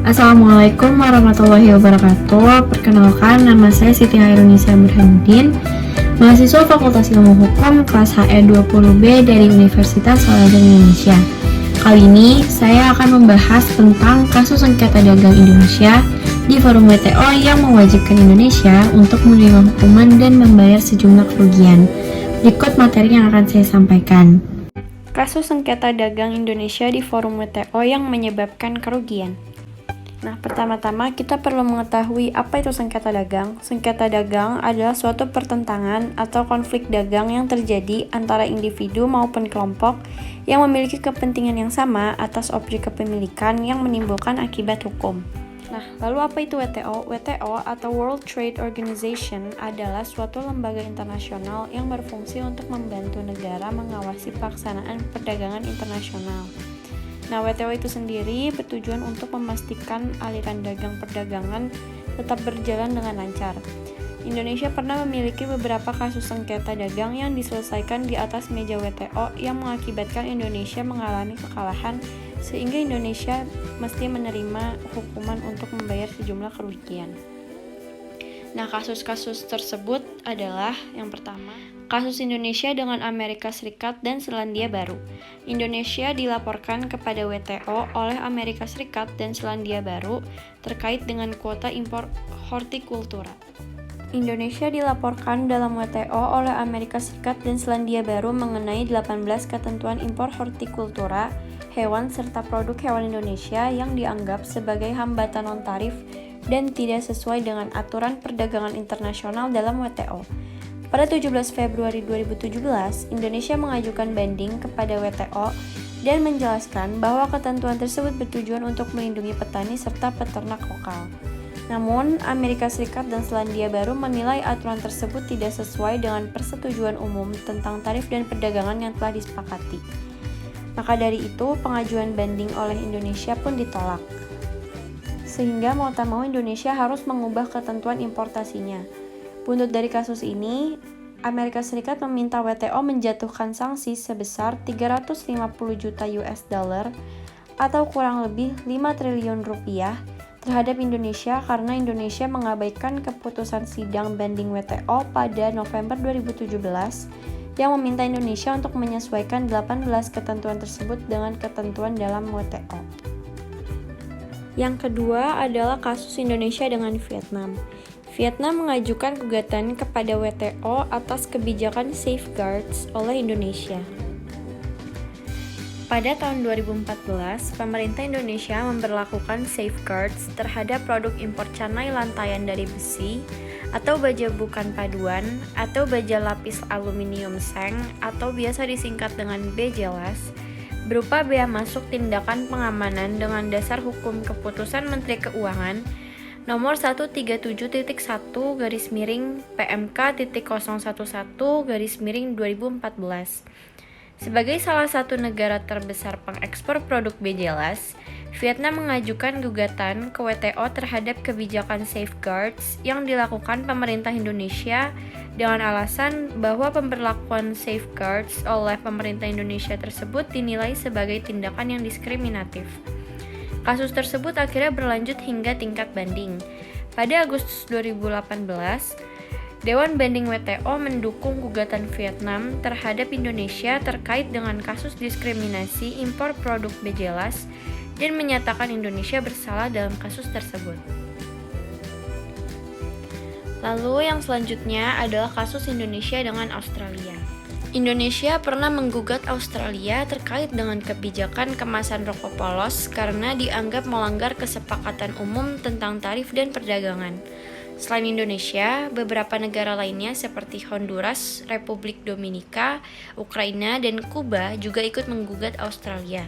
Assalamualaikum warahmatullahi wabarakatuh. Perkenalkan, nama saya Siti Hairunisa Burhanuddin, mahasiswa Fakultas Ilmu Hukum kelas HE20B dari Universitas Al-Azhar Indonesia. Kali ini saya akan membahas tentang kasus sengketa dagang Indonesia di forum WTO yang mewajibkan Indonesia untuk menerima hukuman dan membayar sejumlah kerugian. Berikut materi yang akan saya sampaikan. Kasus sengketa dagang Indonesia di forum WTO yang menyebabkan kerugian. Nah, pertama-tama kita perlu mengetahui apa itu sengketa dagang. Sengketa dagang adalah suatu pertentangan atau konflik dagang yang terjadi antara individu maupun kelompok yang memiliki kepentingan yang sama atas objek kepemilikan yang menimbulkan akibat hukum. Nah, lalu apa itu WTO? WTO atau World Trade Organization adalah suatu lembaga internasional yang berfungsi untuk membantu negara mengawasi pelaksanaan perdagangan internasional. Nah, WTO itu sendiri bertujuan untuk memastikan aliran dagang perdagangan tetap berjalan dengan lancar. Indonesia pernah memiliki beberapa kasus sengketa dagang yang diselesaikan di atas meja WTO yang mengakibatkan Indonesia mengalami kekalahan, sehingga Indonesia mesti menerima hukuman untuk membayar sejumlah kerugian. Nah, kasus-kasus tersebut adalah yang pertama, kasus Indonesia dengan Amerika Serikat dan Selandia Baru. Indonesia dilaporkan kepada WTO oleh Amerika Serikat dan Selandia Baru terkait dengan kuota impor hortikultura. Indonesia dilaporkan dalam WTO oleh Amerika Serikat dan Selandia Baru mengenai 18 ketentuan impor hortikultura, hewan serta produk hewan Indonesia yang dianggap sebagai hambatan non-tarif dan tidak sesuai dengan aturan perdagangan internasional dalam WTO. Pada 17 Februari 2017, Indonesia mengajukan banding kepada WTO dan menjelaskan bahwa ketentuan tersebut bertujuan untuk melindungi petani serta peternak lokal. Namun, Amerika Serikat dan Selandia Baru menilai aturan tersebut tidak sesuai dengan persetujuan umum tentang tarif dan perdagangan yang telah disepakati. Maka dari itu, pengajuan banding oleh Indonesia pun ditolak. Sehingga mau tak mau Indonesia harus mengubah ketentuan importasinya. Buntut dari kasus ini, Amerika Serikat meminta WTO menjatuhkan sanksi sebesar 350 juta US dollar atau kurang lebih 5 triliun rupiah terhadap Indonesia karena Indonesia mengabaikan keputusan sidang banding WTO pada November 2017 yang meminta Indonesia untuk menyesuaikan 18 ketentuan tersebut dengan ketentuan dalam WTO. Yang kedua adalah kasus Indonesia dengan Vietnam. Vietnam mengajukan gugatan kepada WTO atas kebijakan safeguards oleh Indonesia. Pada tahun 2014, pemerintah Indonesia memberlakukan safeguards terhadap produk impor canai lantaian dari besi atau baja bukan paduan atau baja lapis aluminium seng atau biasa disingkat dengan BJLAS, berupa bea masuk tindakan pengamanan dengan dasar hukum Keputusan Menteri Keuangan nomor 137.1-PMK.011-2014. Sebagai salah satu negara terbesar pengekspor produk BJLAS, Vietnam mengajukan gugatan ke WTO terhadap kebijakan safeguards yang dilakukan pemerintah Indonesia dengan alasan bahwa pemberlakuan safeguards oleh pemerintah Indonesia tersebut dinilai sebagai tindakan yang diskriminatif. Kasus tersebut akhirnya berlanjut hingga tingkat banding. Pada Agustus 2018, Dewan Banding WTO mendukung gugatan Vietnam terhadap Indonesia terkait dengan kasus diskriminasi impor produk BJLAS dan menyatakan Indonesia bersalah dalam kasus tersebut. Lalu yang selanjutnya adalah kasus Indonesia dengan Australia. Indonesia pernah menggugat Australia terkait dengan kebijakan kemasan rokok polos karena dianggap melanggar kesepakatan umum tentang tarif dan perdagangan. Selain Indonesia, beberapa negara lainnya seperti Honduras, Republik Dominika, Ukraina, dan Kuba juga ikut menggugat Australia.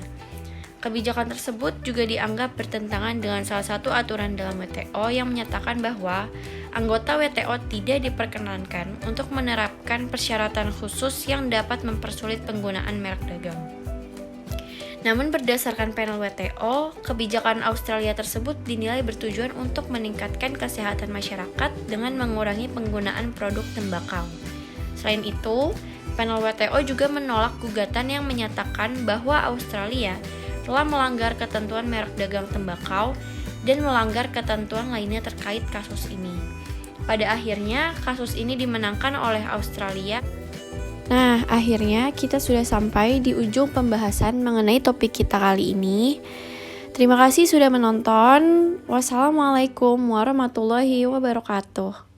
Kebijakan tersebut juga dianggap bertentangan dengan salah satu aturan dalam WTO yang menyatakan bahwa anggota WTO tidak diperkenankan untuk menerapkan persyaratan khusus yang dapat mempersulit penggunaan merek dagang. Namun berdasarkan panel WTO, kebijakan Australia tersebut dinilai bertujuan untuk meningkatkan kesehatan masyarakat dengan mengurangi penggunaan produk tembakau. Selain itu, panel WTO juga menolak gugatan yang menyatakan bahwa Australia telah melanggar ketentuan merek dagang tembakau dan melanggar ketentuan lainnya terkait kasus ini. Pada akhirnya, kasus ini dimenangkan oleh Australia. Nah, akhirnya kita sudah sampai di ujung pembahasan mengenai topik kita kali ini. Terima kasih sudah menonton. Wassalamualaikum warahmatullahi wabarakatuh.